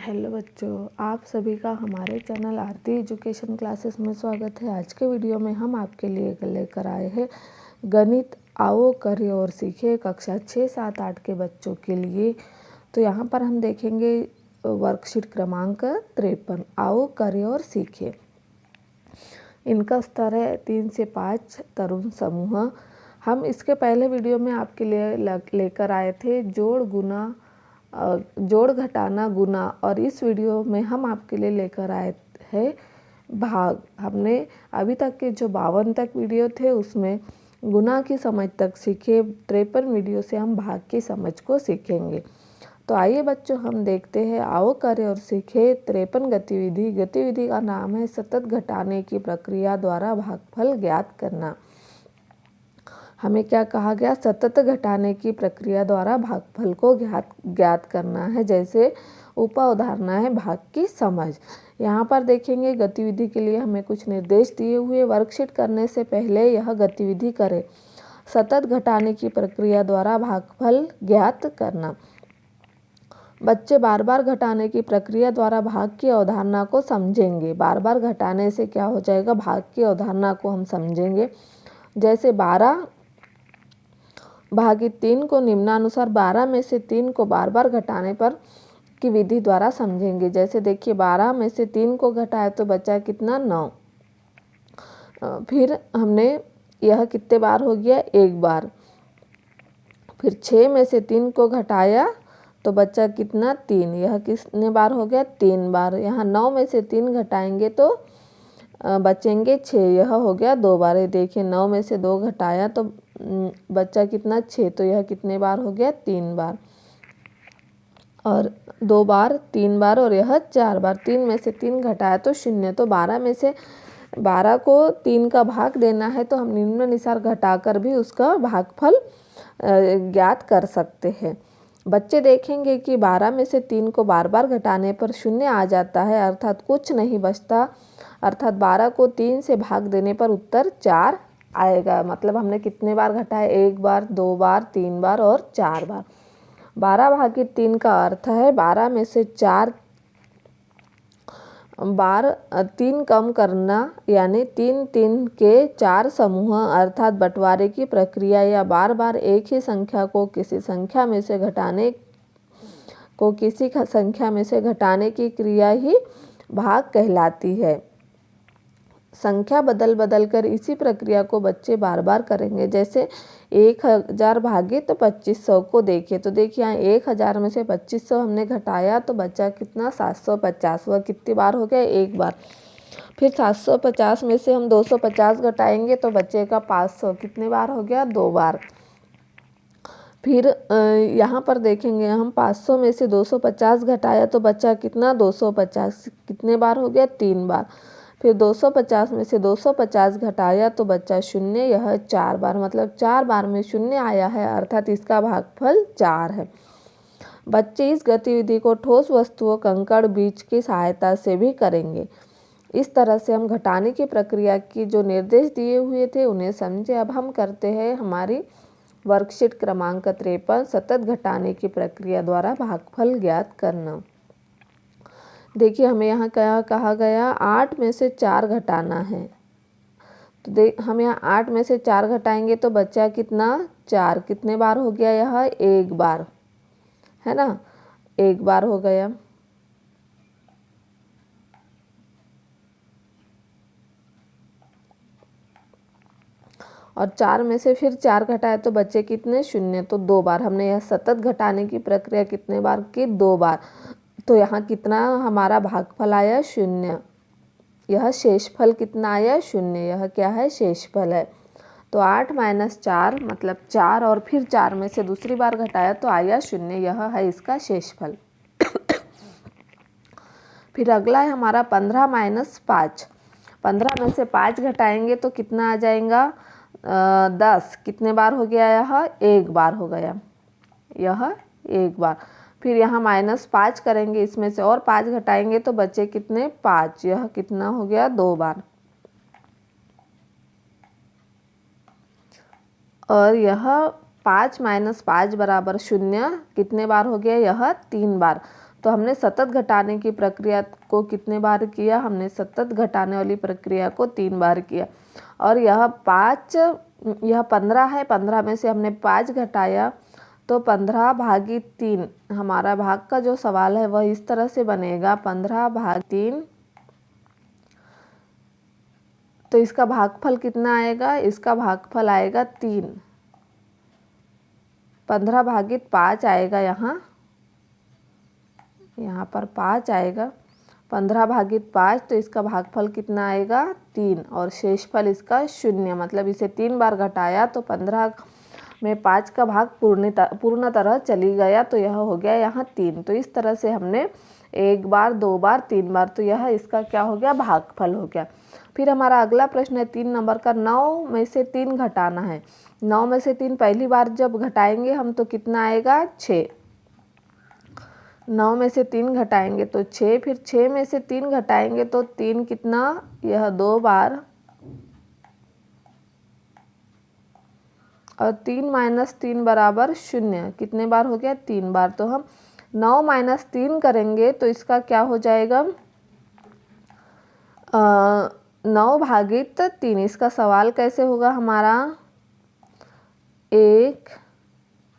Hello बच्चों, आप सभी का हमारे चैनल आरती एजुकेशन क्लासेस में स्वागत है। आज के वीडियो में हम आपके लिए लेकर आए हैं गणित आओ करें और सीखें कक्षा 6, 7, 8 के बच्चों के लिए। तो यहाँ पर हम देखेंगे वर्कशीट क्रमांक 53 आओ करें और सीखें। इनका स्तर है 3 से 5 तरुण समूह। हम इसके पहले वीडियो में आपके लिए लेकर आए थे जोड़ घटाना गुना, और इस वीडियो में हम आपके लिए लेकर आए हैं भाग। हमने अभी तक के जो 52 तक वीडियो थे उसमें गुना की समझ तक सीखे। 53 वीडियो से हम भाग की समझ को सीखेंगे। तो आइए बच्चों, हम देखते हैं आओ करें और सीखे 53 गतिविधि का नाम है सतत घटाने की प्रक्रिया द्वारा भागफल ज्ञात करना। हमें क्या कहा गया? सतत घटाने की प्रक्रिया द्वारा भागफल को ज्ञात करना है। जैसे उदाहरण है भाग की समझ। यहाँ पर देखेंगे गतिविधि के लिए हमें कुछ निर्देश दिए हुए। वर्कशीट करने से पहले यह गतिविधि करें। सतत घटाने की प्रक्रिया द्वारा भागफल ज्ञात करना। बच्चे बार बार घटाने की प्रक्रिया द्वारा भाग की अवधारणा को समझेंगे। बार बार घटाने से क्या हो जाएगा? भाग की अवधारणा को हम समझेंगे। जैसे 12 भागित 3 को निम्नानुसार 12 में से 3 को बार बार घटाने पर की विधि द्वारा समझेंगे। जैसे देखिए 12 में से 3 को घटाया तो बचा कितना? 9। फिर हमने यह कितने बार हो गया? एक बार। फिर 6 में से 3 को घटाया तो बचा कितना? 3। यह कितने बार हो गया? 3 बार। यहाँ 9 में से 3 घटाएंगे तो बचेंगे 6। यह हो गया 2 बार। ये देखिए 9 में से 2 घटाया तो बच्चा कितना? 6। तो यह कितने बार हो गया? 3 बार। और 2 बार, 3 बार, और यह 4 बार। 3 में से 3 घटाया तो 0। तो 12 में से 12 को 3 का भाग देना है तो हम निम्नानुसार घटाकर भी उसका भागफल ज्ञात कर सकते हैं। बच्चे देखेंगे कि 12 में से 3 को बार बार घटाने पर 0 आ जाता है, अर्थात कुछ नहीं बचता। अर्थात 12 को 3 से भाग देने पर उत्तर 4 आएगा। मतलब हमने कितने बार घटाया? 1 बार, 2 बार, 3 बार और 4 बार। 12 भागित 3 का अर्थ है 12 में से 4 बार 3 कम करना, यानी 3 के 4 समूह, अर्थात बंटवारे की प्रक्रिया या बार बार एक ही संख्या को किसी संख्या में से घटाने की क्रिया ही भाग कहलाती है। संख्या बदल कर इसी प्रक्रिया को बच्चे बार बार करेंगे। जैसे 1000 भागित 2500 को देखिए तो देखिए यहाँ 1000 में से 2500 हमने घटाया तो बचा कितना? 750। वह कितनी बार हो गया? एक बार। फिर 750 में से हम 250 घटाएंगे तो बचेगा 500। कितने बार हो गया? 2 बार। फिर यहाँ पर देखेंगे हम 500 में से 250 घटाया तो बचा कितना? 250। कितने बार हो गया? 3 बार। फिर 250 में से 250 घटाया तो बचा 0। यह 4 बार। मतलब 4 बार में 0 आया है, अर्थात इसका भागफल 4 है। बच्चे इस गतिविधि को ठोस वस्तुओं, कंकड़, बीज की सहायता से भी करेंगे। इस तरह से हम घटाने की प्रक्रिया की जो निर्देश दिए हुए थे उन्हें समझे। अब हम करते हैं हमारी वर्कशीट क्रमांक 53 सतत घटाने की प्रक्रिया द्वारा भागफल ज्ञात करना। देखिए हमें यहाँ क्या कहा गया? 8 में से 4 घटाना है। तो हम यहाँ 8 में से 4 घटाएंगे तो बचा कितना? 4। कितने बार हो गया? यह एक बार है ना, एक बार हो गया। और 4 में से फिर 4 घटाए तो बचे कितने? 0। तो 2 बार। हमने यह सतत घटाने की प्रक्रिया कितने बार की? 2 बार। तो यहाँ कितना हमारा भागफल आया? 0। यह शेषफल कितना आया? 0। यह क्या है? शेषफल है। तो 8 - 4 मतलब 4, और फिर 4 में से दूसरी बार घटाया तो आया 0। यह है इसका शेषफल। फिर अगला है हमारा 15 - 5। 15 में से 5 घटाएंगे तो कितना आ जाएगा? 10। कितने बार हो गया? यह एक बार हो गया। यह एक बार। फिर यहाँ -5 करेंगे, इसमें से और 5 घटाएंगे तो बचे कितने? 5। यह कितना हो गया? 2 बार। और यह 5 - 5 बराबर 0 कितने बार हो गया? यह 3 बार। तो हमने सतत घटाने की प्रक्रिया को कितने बार किया, हमने सतत घटाने वाली प्रक्रिया को 3 बार किया। और यह 15 है, 15 में से हमने 5 घटाया तो 15 भागी 3, हमारा भाग का जो सवाल है वह इस तरह से बनेगा 15 भाग 3। तो इसका भागफल कितना आएगा, इसका भागफल आएगा 3। 15 भागित 5 आएगा, यहाँ पर 5 आएगा। 15 भागित 5, तो इसका भागफल कितना आएगा 3, और शेषफल इसका 0। मतलब इसे 3 बार घटाया तो 15 में 5 का भाग पूर्ण तरह चली गया, तो यह हो गया यहाँ 3। तो इस तरह से हमने 1 बार, 2 बार, 3 बार, तो यह इसका क्या हो गया, भागफल हो गया। फिर हमारा अगला प्रश्न है 3 नंबर का, 9 में से 3 घटाना है। 9 में से 3 पहली बार जब घटाएंगे हम तो कितना आएगा 6। 9 में से 3 घटाएंगे तो 6, फिर 6 में से 3 घटाएंगे तो 3 कितना, यह 2 बार, और 3 माइनस 3 बराबर 0। कितने बार हो गया, 3 बार। तो हम 9 माइनस 3 करेंगे तो इसका क्या हो जाएगा, 9 भागित 3। इसका सवाल कैसे होगा हमारा, 1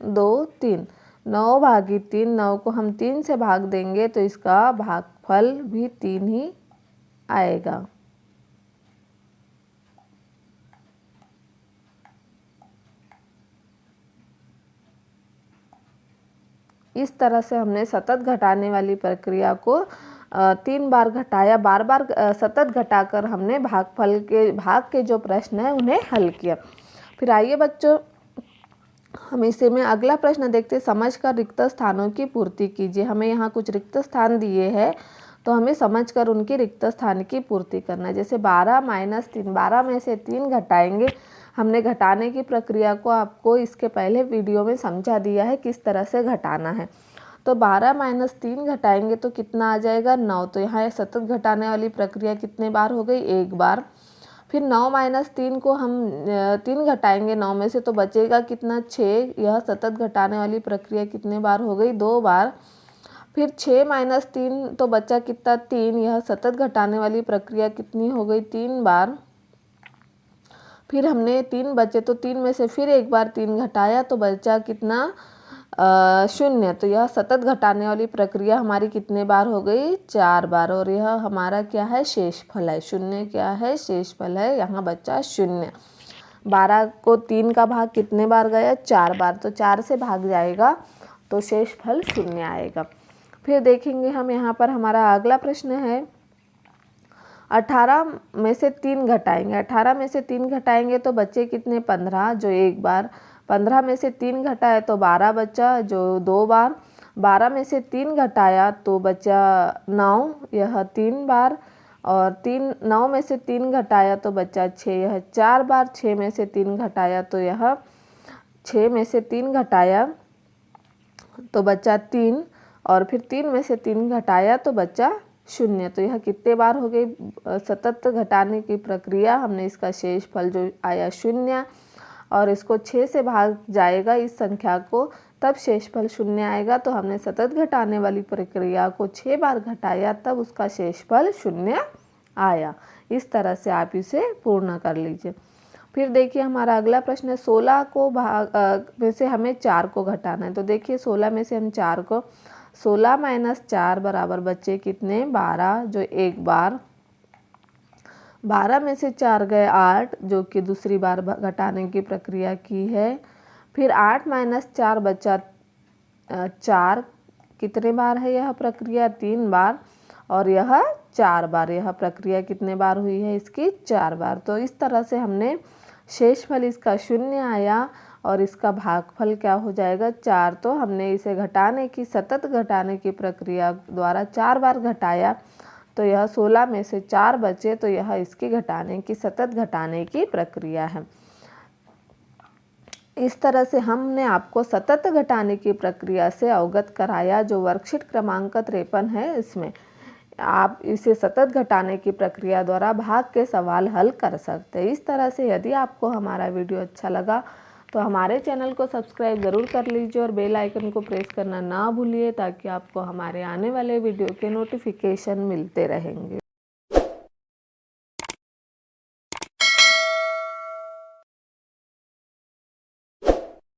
2 3, 9 भागित 3, 9 को हम 3 से भाग देंगे तो इसका भागफल भी 3 ही आएगा। इस तरह से हमने सतत घटाने वाली प्रक्रिया को 3 बार घटाया, बार बार सतत घटाकर हमने भाग के जो प्रश्न है उन्हें हल किया। फिर आइए बच्चों, हम इसे में अगला प्रश्न देखते, समझकर रिक्त स्थानों की पूर्ति कीजिए। हमें यहाँ कुछ रिक्त स्थान दिए हैं तो हमें समझकर उनकी रिक्त स्थान की पूर्ति करना है। जैसे 12 माइनस 3, 12 में से 3 घटाएंगे। हमने घटाने की प्रक्रिया को आपको इसके पहले वीडियो में समझा दिया है किस तरह से घटाना है। तो 12 माइनस 3 घटाएंगे तो कितना आ जाएगा 9। तो यहाँ सतत घटाने वाली प्रक्रिया कितने बार हो गई, 1 बार। फिर 9 माइनस 3 को हम 3 घटाएंगे 9 में से तो बचेगा कितना, 6। यह सतत घटाने वाली प्रक्रिया कितने बार हो गई, 2 बार। फिर 6 माइनस 3 तो बचा कितना, 3। यह सतत घटाने वाली प्रक्रिया कितनी हो गई, 3 बार। फिर हमने 3 बचे तो 3 में से फिर 1 बार 3 घटाया तो बचा कितना, 0। तो यह सतत घटाने वाली प्रक्रिया हमारी कितने बार हो गई, 4 बार। और यह हमारा क्या है, शेषफल है। 0 क्या है, शेषफल है, यहाँ बचा 0। 12 को 3 का भाग कितने बार गया, 4 बार। तो 4 से भाग जाएगा तो शेषफल 0 आएगा। फिर देखेंगे हम यहाँ पर हमारा अगला प्रश्न है, 18 में से 3 घटाएंगे। 18 में से 3 घटाएंगे तो बचे कितने, 15, जो 1 बार। 15 में से 3 घटाया तो 12 बचा, जो 2 बार। 12 में से 3 घटाया तो बचा 9, यह 3 बार। और 9 में से 3 घटाया तो बचा 6, यह 4 बार। 6 में से 3 घटाया तो यह 6 में से 3 घटाया तो बचा 3, और फिर 3 में से 3 घटाया तो बचा 0। तो यह कितने बार हो गई सतत घटाने की प्रक्रिया। हमने इसका शेषफल जो आया 0, और इसको 6 से भाग जाएगा इस संख्या को, तब शेषफल 0 आएगा। तो हमने सतत घटाने वाली प्रक्रिया को 6 बार घटाया तब उसका शेषफल 0 आया। इस तरह से आप इसे पूर्ण कर लीजिए। फिर देखिए हमारा अगला प्रश्न है, 16 को में से हमें 4 को घटाना है। तो देखिए 16 में से हम 4 को, 16 माइनस 4 बराबर बचे कितने, 12, जो 1 बार। 12 में से 4 गए 8, जो कि दूसरी बार घटाने की प्रक्रिया की है। फिर 8 माइनस 4 बचा 4, कितने बार है यह प्रक्रिया, 3 बार। और यह 4 बार, यह प्रक्रिया कितने बार हुई है इसकी, 4 बार। तो इस तरह से हमने शेषफल इसका 0 आया और इसका भागफल क्या हो जाएगा, 4। तो हमने इसे घटाने की, सतत घटाने की प्रक्रिया द्वारा 4 बार घटाया तो यह 16 में से 4 बचे, तो यह इसकी घटाने की, सतत घटाने की प्रक्रिया है। इस तरह से हमने आपको सतत घटाने की प्रक्रिया से अवगत कराया। जो वर्कशीट क्रमांक 53 है इसमें आप इसे सतत घटाने की प्रक्रिया द्वारा भाग के सवाल हल कर सकते हैं। इस तरह से यदि आपको हमारा वीडियो अच्छा लगा तो हमारे चैनल को सब्सक्राइब ज़रूर कर लीजिए और बेल आइकन को प्रेस करना ना भूलिए, ताकि आपको हमारे आने वाले वीडियो के नोटिफिकेशन मिलते रहेंगे।